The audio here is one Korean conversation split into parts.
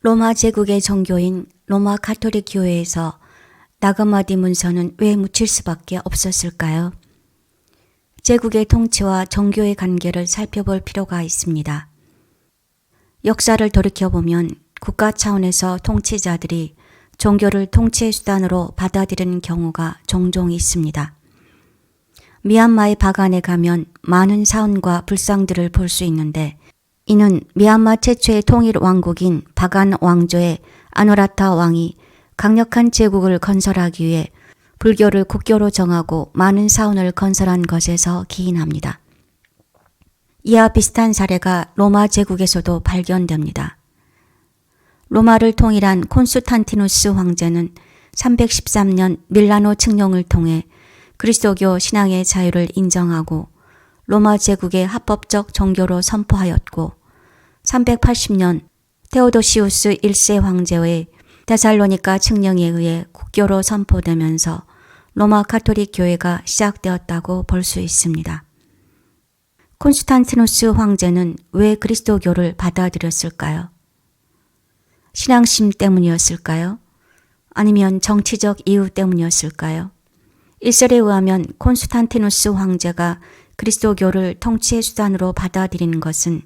로마 제국의 종교인 로마 가톨릭 교회에서 나그마디 문서는 왜 묻힐 수밖에 없었을까요? 제국의 통치와 종교의 관계를 살펴볼 필요가 있습니다. 역사를 돌이켜보면 국가 차원에서 통치자들이 종교를 통치의 수단으로 받아들이는 경우가 종종 있습니다. 미얀마의 바간에 가면 많은 사원과 불상들을 볼 수 있는데 이는 미얀마 최초의 통일 왕국인 바간 왕조의 아누라타 왕이 강력한 제국을 건설하기 위해 불교를 국교로 정하고 많은 사원을 건설한 것에서 기인합니다. 이와 비슷한 사례가 로마 제국에서도 발견됩니다. 로마를 통일한 콘스탄티누스 황제는 313년 밀라노 칙령을 통해 그리스도교 신앙의 자유를 인정하고 로마 제국의 합법적 종교로 선포하였고 380년 테오도시우스 1세 황제의 데살로니가 칙령에 의해 국교로 선포되면서 로마 가톨릭 교회가 시작되었다고 볼 수 있습니다. 콘스탄티누스 황제는 왜 그리스도교를 받아들였을까요? 신앙심 때문이었을까요? 아니면 정치적 이유 때문이었을까요? 일설에 의하면 콘스탄티누스 황제가 그리스도교를 통치의 수단으로 받아들이는 것은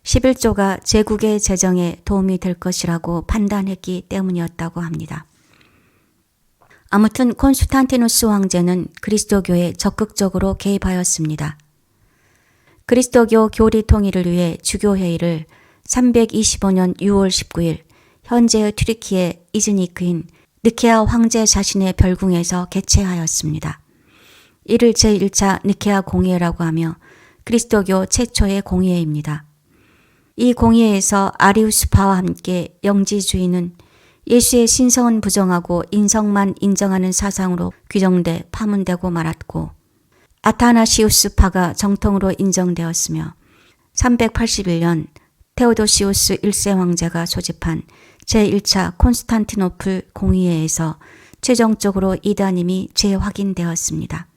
11조가 제국의 재정에 도움이 될 것이라고 판단했기 때문이었다고 합니다. 아무튼 콘스탄티누스 황제는 그리스도교에 적극적으로 개입하였습니다. 그리스도교 교리 통일을 위해 주교회의를 325년 6월 19일 현재의 튀르키예 이즈니크인 느케아 황제 자신의 별궁에서 개최하였습니다. 이를 제1차 느케아 공의회라고 하며 그리스도교 최초의 공의회입니다. 이 공의회에서 아리우스파와 함께 영지주의는 예수의 신성은 부정하고 인성만 인정하는 사상으로 규정돼 파문되고 말았고 아타나시우스파가 정통으로 인정되었으며 381년 테오도시우스 1세 황제가 소집한 제1차 콘스탄티노플 공의회에서 최종적으로 이단임이 재확인되었습니다.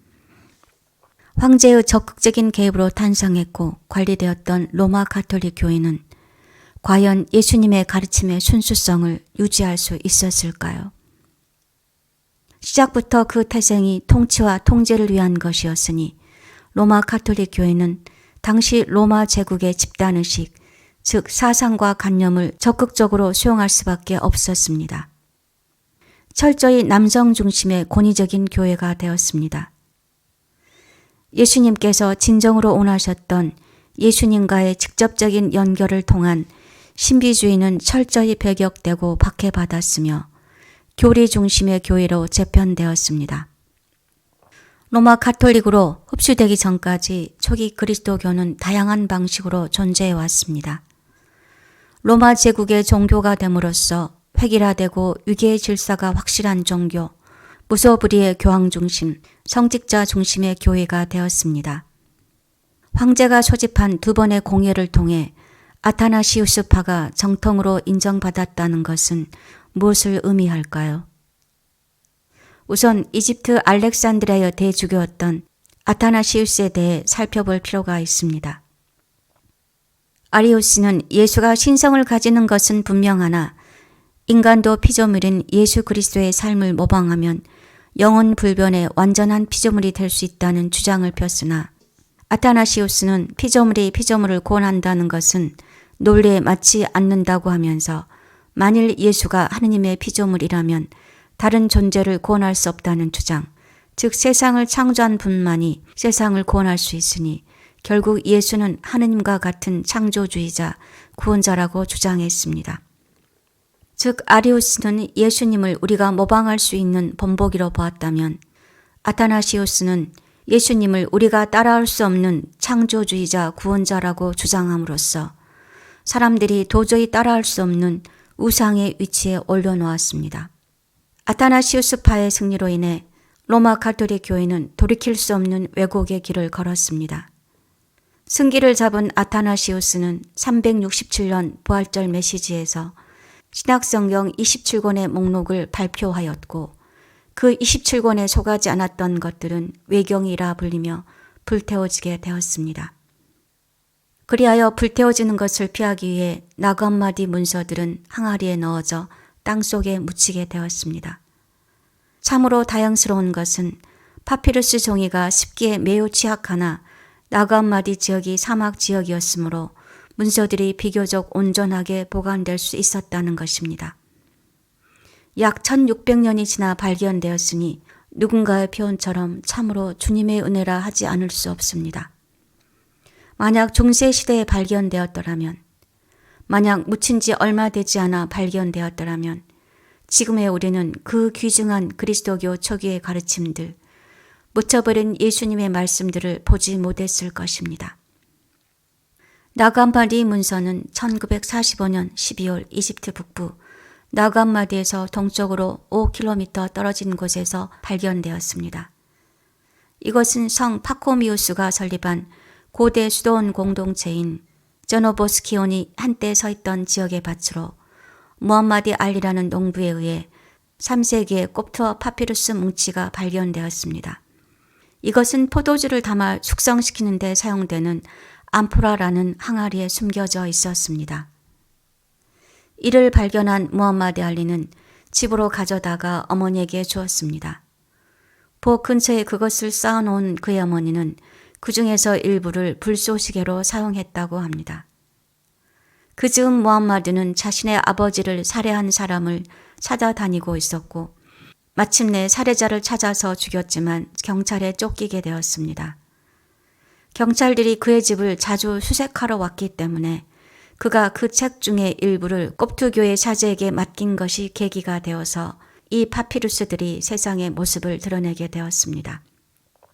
황제의 적극적인 개입으로 탄생했고 관리되었던 로마 가톨릭 교회는 과연 예수님의 가르침의 순수성을 유지할 수 있었을까요? 시작부터 그 태생이 통치와 통제를 위한 것이었으니 로마 가톨릭 교회는 당시 로마 제국의 집단의식, 즉 사상과 관념을 적극적으로 수용할 수밖에 없었습니다. 철저히 남성 중심의 권위적인 교회가 되었습니다. 예수님께서 진정으로 원하셨던 예수님과의 직접적인 연결을 통한 신비주의는 철저히 배격되고 박해받았으며 교리 중심의 교회로 재편되었습니다. 로마 가톨릭으로 흡수되기 전까지 초기 그리스도교는 다양한 방식으로 존재해 왔습니다. 로마 제국의 종교가 됨으로써 획일화되고 위계의 질서가 확실한 종교, 무소불위의 교황 중심, 성직자 중심의 교회가 되었습니다. 황제가 소집한 두 번의 공회를 통해 아타나시우스파가 정통으로 인정받았다는 것은 무엇을 의미할까요? 우선 이집트 알렉산드리아의 대주교였던 아타나시우스에 대해 살펴볼 필요가 있습니다. 아리우스는 예수가 신성을 가지는 것은 분명하나 인간도 피조물인 예수 그리스도의 삶을 모방하면 영혼 불변의 완전한 피조물이 될 수 있다는 주장을 폈으나 아타나시우스는 피조물이 피조물을 구원한다는 것은 논리에 맞지 않는다고 하면서 만일 예수가 하느님의 피조물이라면 다른 존재를 구원할 수 없다는 주장, 즉 세상을 창조한 분만이 세상을 구원할 수 있으니 결국 예수는 하느님과 같은 창조주의자, 구원자라고 주장했습니다. 즉 아리우스는 예수님을 우리가 모방할 수 있는 본보기로 보았다면 아타나시우스는 예수님을 우리가 따라할 수 없는 창조주의자, 구원자라고 주장함으로써 사람들이 도저히 따라할 수 없는 우상의 위치에 올려놓았습니다. 아타나시우스파의 승리로 인해 로마 가톨릭 교회는 돌이킬 수 없는 왜곡의 길을 걸었습니다. 승기를 잡은 아타나시우스는 367년 부활절 메시지에서 신약성경 27권의 목록을 발표하였고 그 27권에 속하지 않았던 것들은 외경이라 불리며 불태워지게 되었습니다. 그리하여 불태워지는 것을 피하기 위해 나그 한 마디 문서들은 항아리에 넣어져 땅속에 묻히게 되었습니다. 참으로 다행스러운 것은 파피루스 종이가 습기에 매우 취약하나 나그 한 마디 지역이 사막 지역이었으므로 문서들이 비교적 온전하게 보관될 수 있었다는 것입니다. 약 1600년이 지나 발견되었으니 누군가의 표현처럼 참으로 주님의 은혜라 하지 않을 수 없습니다. 만약 중세시대에 발견되었더라면, 만약 묻힌 지 얼마 되지 않아 발견되었더라면 지금의 우리는 그 귀중한 그리스도교 초기의 가르침들, 묻혀버린 예수님의 말씀들을 보지 못했을 것입니다. 나그 한 마디 문서는 1945년 12월 이집트 북부 나그 한 마디에서 동쪽으로 5km 떨어진 곳에서 발견되었습니다. 이것은 성 파코미우스가 설립한 고대 수도원 공동체인 저노보스키온이 한때 서 있던 지역의 밭으로 무함마디 알리라는 농부에 의해 3세기의 꼽투어 파피루스 뭉치가 발견되었습니다. 이것은 포도주를 담아 숙성시키는 데 사용되는 암포라라는 항아리에 숨겨져 있었습니다. 이를 발견한 무함마디 알리는 집으로 가져다가 어머니에게 주었습니다. 보 근처에 그것을 쌓아놓은 그의 어머니는 그 중에서 일부를 불쏘시개로 사용했다고 합니다. 그 즈음 무함마드는 자신의 아버지를 살해한 사람을 찾아다니고 있었고 마침내 살해자를 찾아서 죽였지만 경찰에 쫓기게 되었습니다. 경찰들이 그의 집을 자주 수색하러 왔기 때문에 그가 그 책 중에 일부를 꼽투교의 사제에게 맡긴 것이 계기가 되어서 이 파피루스들이 세상의 모습을 드러내게 되었습니다.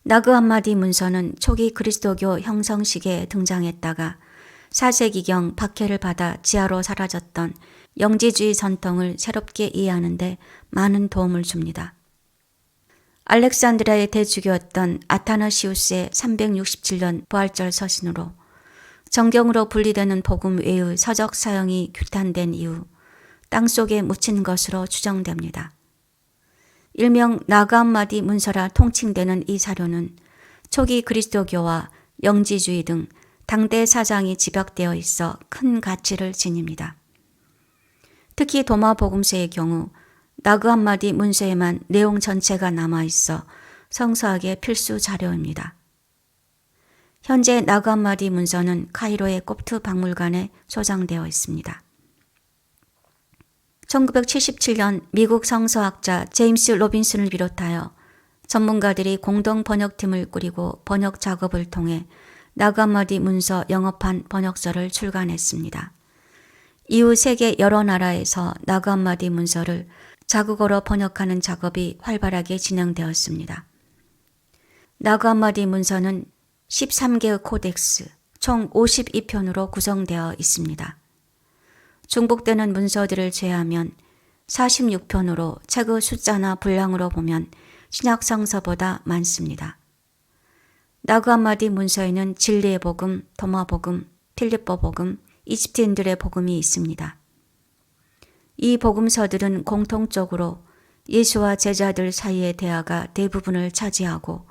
나그 한 마디 문서는 초기 그리스도교 형성식에 등장했다가 4세기경 박해를 받아 지하로 사라졌던 영지주의 전통을 새롭게 이해하는 데 많은 도움을 줍니다. 알렉산드리아의 대주교였던 아타나시우스의 367년 부활절 서신으로 정경으로 분리되는 복음 외의 서적 사형이 규탄된 이후 땅속에 묻힌 것으로 추정됩니다. 일명 나그 한 마디 문서라 통칭되는 이 사료는 초기 그리스도교와 영지주의 등 당대 사상이 집약되어 있어 큰 가치를 지닙니다. 특히 도마 복음서의 경우 나그 한 마디 문서에만 내용 전체가 남아있어 성서학의 필수 자료입니다. 현재 나그 한 마디 문서는 카이로의 꼽투 박물관에 소장되어 있습니다. 1977년 미국 성서학자 제임스 로빈슨을 비롯하여 전문가들이 공동 번역팀을 꾸리고 번역 작업을 통해 나그 한 마디 문서 영어판 번역서를 출간했습니다. 이후 세계 여러 나라에서 나그 한 마디 문서를 자국어로 번역하는 작업이 활발하게 진행되었습니다. 나그 한 마디 문서는 13개의 코덱스, 총 52편으로 구성되어 있습니다. 중복되는 문서들을 제외하면 46편으로 책의 숫자나 분량으로 보면 신약 성서보다 많습니다. 나그 한 마디 문서에는 진리의 복음, 도마 복음, 필립보 복음, 이집트인들의 복음이 있습니다. 이 복음서들은 공통적으로 예수와 제자들 사이의 대화가 대부분을 차지하고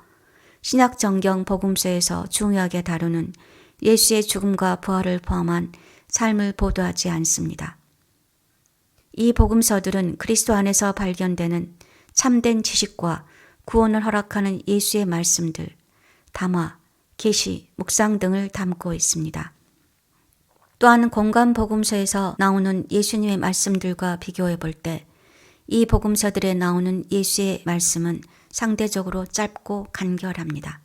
신약 정경 복음서에서 중요하게 다루는 예수의 죽음과 부활을 포함한 삶을 보도하지 않습니다. 이 복음서들은 그리스도 안에서 발견되는 참된 지식과 구원을 허락하는 예수의 말씀들, 담화, 계시, 묵상 등을 담고 있습니다. 또한 공간 복음서에서 나오는 예수님의 말씀들과 비교해 볼 때 이 복음서들에 나오는 예수의 말씀은 상대적으로 짧고 간결합니다.